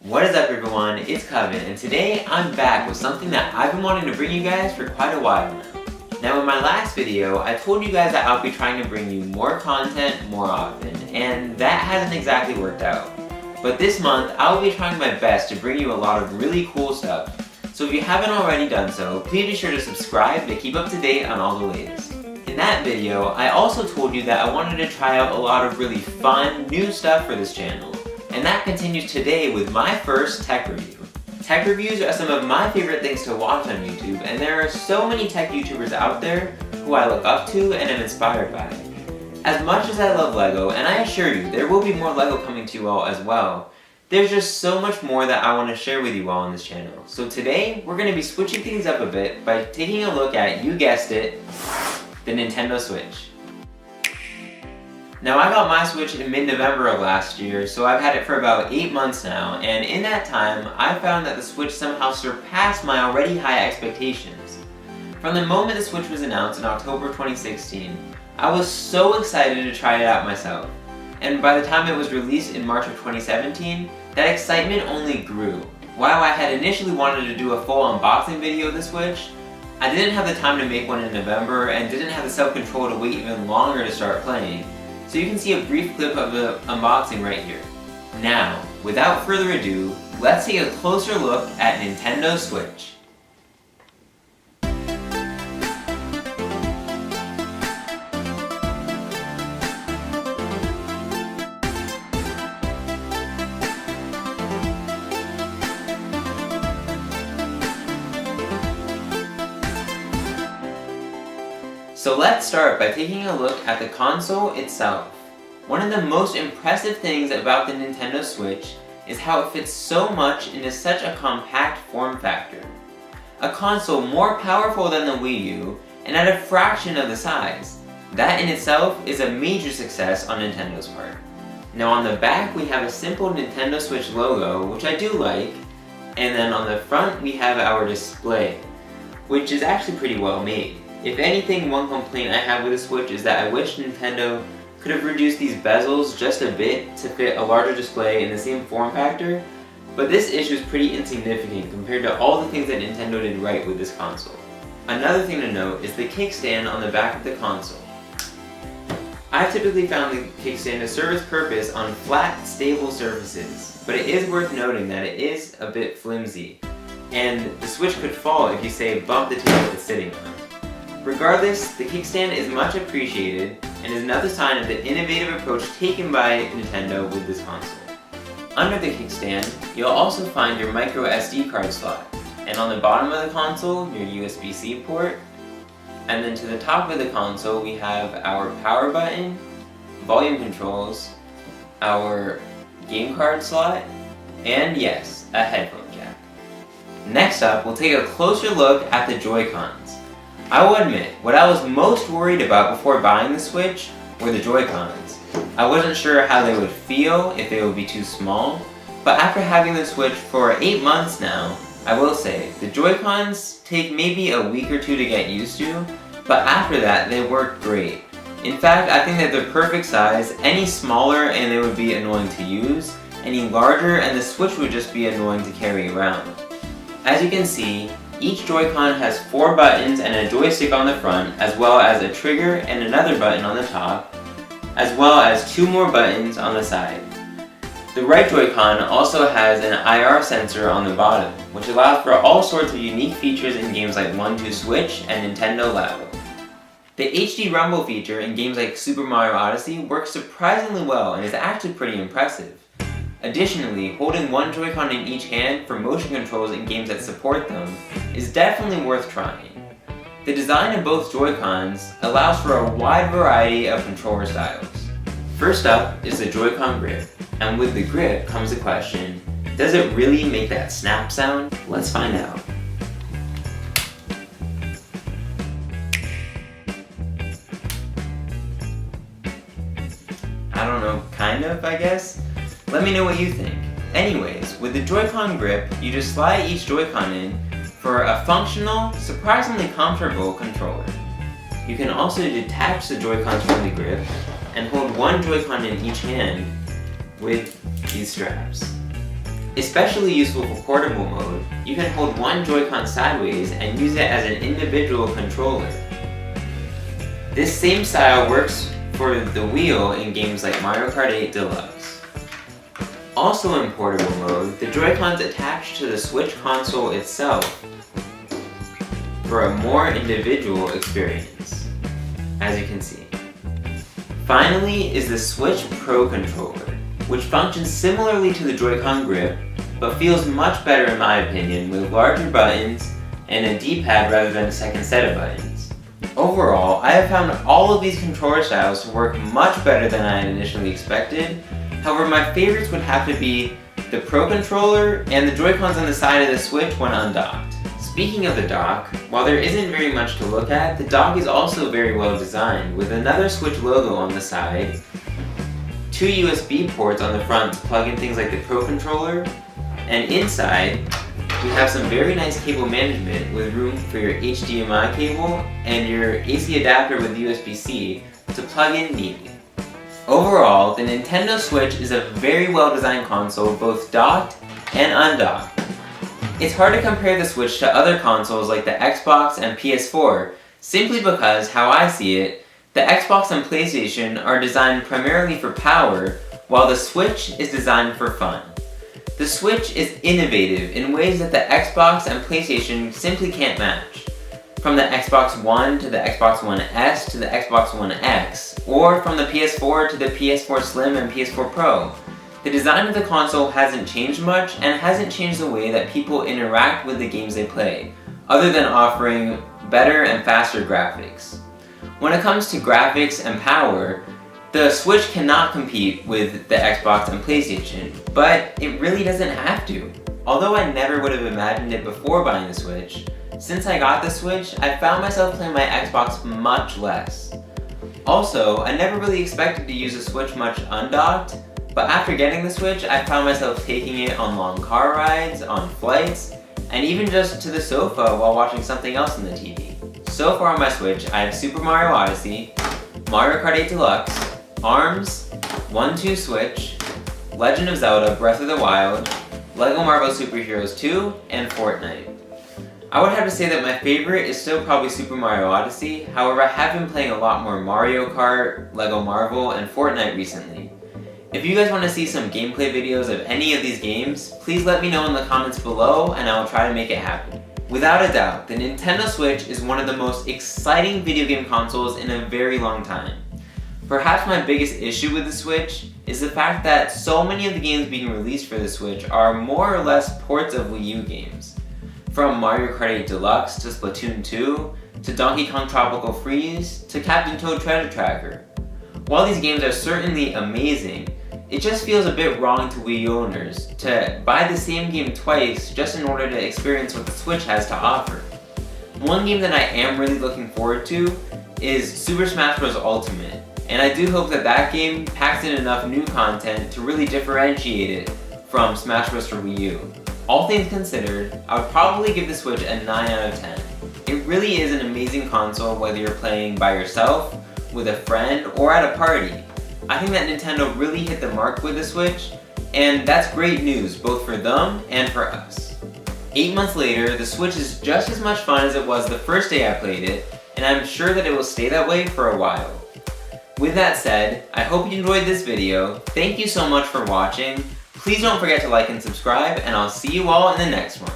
What is up everyone, it's Kevin, and today I'm back with something that I've been wanting to bring you guys for quite a while now. Now in my last video, I told you guys that I'll be trying to bring you more content more often, and that hasn't exactly worked out. But this month, I'll be trying my best to bring you a lot of really cool stuff. So if you haven't already done so, please be sure to subscribe to keep up to date on all the latest. In that video, I also told you that I wanted to try out a lot of really fun, new stuff for this channel. And that continues today with my first tech review. Tech reviews are some of my favorite things to watch on YouTube, and there are so many tech YouTubers out there who I look up to and am inspired by. As much as I love LEGO, and I assure you, there will be more LEGO coming to you all as well, there's just so much more that I want to share with you all on this channel. So today, we're going to be switching things up a bit by taking a look at, you guessed it, the Nintendo Switch. Now I got my Switch in mid-November of last year, so I've had it for about 8 months now, and in that time, I found that the Switch somehow surpassed my already high expectations. From the moment the Switch was announced in October 2016, I was so excited to try it out myself. And by the time it was released in March of 2017, that excitement only grew. While I had initially wanted to do a full unboxing video of the Switch, I didn't have the time to make one in November and didn't have the self-control to wait even longer to start playing. So you can see a brief clip of the unboxing right here. Now, without further ado, let's take a closer look at Nintendo Switch. So let's start by taking a look at the console itself. One of the most impressive things about the Nintendo Switch is how it fits so much into such a compact form factor. A console more powerful than the Wii U and at a fraction of the size. That in itself is a major success on Nintendo's part. Now on the back we have a simple Nintendo Switch logo, which I do like, and then on the front we have our display, which is actually pretty well made. If anything, one complaint I have with the Switch is that I wish Nintendo could have reduced these bezels just a bit to fit a larger display in the same form factor, but this issue is pretty insignificant compared to all the things that Nintendo did right with this console. Another thing to note is the kickstand on the back of the console. I've typically found the kickstand to serve its purpose on flat, stable surfaces, but it is worth noting that it is a bit flimsy, and the Switch could fall if you say bump the table it's sitting on. Regardless, the kickstand is much appreciated and is another sign of the innovative approach taken by Nintendo with this console. Under the kickstand, you'll also find your micro SD card slot, and on the bottom of the console, your USB-C port, and then to the top of the console we have our power button, volume controls, our game card slot, and yes, a headphone jack. Next up, we'll take a closer look at the Joy-Cons. I will admit, what I was most worried about before buying the Switch were the Joy-Cons. I wasn't sure how they would feel, if they would be too small, but after having the Switch for 8 months now, I will say, the Joy-Cons take maybe a week or two to get used to, but after that, they work great. In fact, I think that they're perfect size. Any smaller and they would be annoying to use, any larger and the Switch would just be annoying to carry around. As you can see, each Joy-Con has 4 buttons and a joystick on the front, as well as a trigger and another button on the top, as well as 2 more buttons on the side. The right Joy-Con also has an IR sensor on the bottom, which allows for all sorts of unique features in games like 1-2 Switch and Nintendo Labo. The HD Rumble feature in games like Super Mario Odyssey works surprisingly well and is actually pretty impressive. Additionally, holding one Joy-Con in each hand for motion controls in games that support them is definitely worth trying. The design of both Joy-Cons allows for a wide variety of controller styles. First up is the Joy-Con grip, and with the grip comes the question, does it really make that snap sound? Let's find out. I don't know, kind of, I guess? Let me know what you think. Anyways, with the Joy-Con grip, you just slide each Joy-Con in for a functional, surprisingly comfortable controller. You can also detach the Joy-Cons from the grip and hold one Joy-Con in each hand with these straps. Especially useful for portable mode, you can hold one Joy-Con sideways and use it as an individual controller. This same style works for the wheel in games like Mario Kart 8 Deluxe. Also in portable mode, the Joy-Cons attach to the Switch console itself for a more individual experience, as you can see. Finally is the Switch Pro controller, which functions similarly to the Joy-Con grip, but feels much better in my opinion with larger buttons and a D-pad rather than a second set of buttons. Overall, I have found all of these controller styles to work much better than I had initially expected. However, my favorites would have to be the Pro controller and the Joy-Cons on the side of the Switch when undocked. Speaking of the dock, while there isn't very much to look at, the dock is also very well designed, with another Switch logo on the side, 2 USB ports on the front to plug in things like the Pro controller, and inside, we have some very nice cable management with room for your HDMI cable and your AC adapter with USB-C to plug in neatly. Overall, the Nintendo Switch is a very well designed console, both docked and undocked. It's hard to compare the Switch to other consoles like the Xbox and PS4, simply because, how I see it, the Xbox and PlayStation are designed primarily for power, while the Switch is designed for fun. The Switch is innovative in ways that the Xbox and PlayStation simply can't match. From the Xbox One to the Xbox One S to the Xbox One X, or from the PS4 to the PS4 Slim and PS4 Pro. The design of the console hasn't changed much and hasn't changed the way that people interact with the games they play, other than offering better and faster graphics. When it comes to graphics and power, the Switch cannot compete with the Xbox and PlayStation, but it really doesn't have to. Although I never would have imagined it before buying the Switch, since I got the Switch, I found myself playing my Xbox much less. Also, I never really expected to use the Switch much undocked, but after getting the Switch, I found myself taking it on long car rides, on flights, and even just to the sofa while watching something else on the TV. So far on my Switch, I have Super Mario Odyssey, Mario Kart 8 Deluxe, ARMS, 1-2 Switch, Legend of Zelda Breath of the Wild, LEGO Marvel Super Heroes 2, and Fortnite. I would have to say that my favorite is still probably Super Mario Odyssey, however I have been playing a lot more Mario Kart, LEGO Marvel, and Fortnite recently. If you guys want to see some gameplay videos of any of these games, please let me know in the comments below and I will try to make it happen. Without a doubt, the Nintendo Switch is one of the most exciting video game consoles in a very long time. Perhaps my biggest issue with the Switch is the fact that so many of the games being released for the Switch are more or less ports of Wii U games. From Mario Kart 8 Deluxe to Splatoon 2, to Donkey Kong Tropical Freeze, to Captain Toad Treasure Tracker. While these games are certainly amazing, it just feels a bit wrong to Wii U owners to buy the same game twice just in order to experience what the Switch has to offer. One game that I am really looking forward to is Super Smash Bros. Ultimate, and I do hope that that game packs in enough new content to really differentiate it from Smash Bros. For Wii U. All things considered, I would probably give the Switch a 9 out of 10. It really is an amazing console whether you're playing by yourself, with a friend, or at a party. I think that Nintendo really hit the mark with the Switch, and that's great news both for them and for us. 8 months later, the Switch is just as much fun as it was the first day I played it, and I'm sure that it will stay that way for a while. With that said, I hope you enjoyed this video. Thank you so much for watching. Please don't forget to like and subscribe, and I'll see you all in the next one.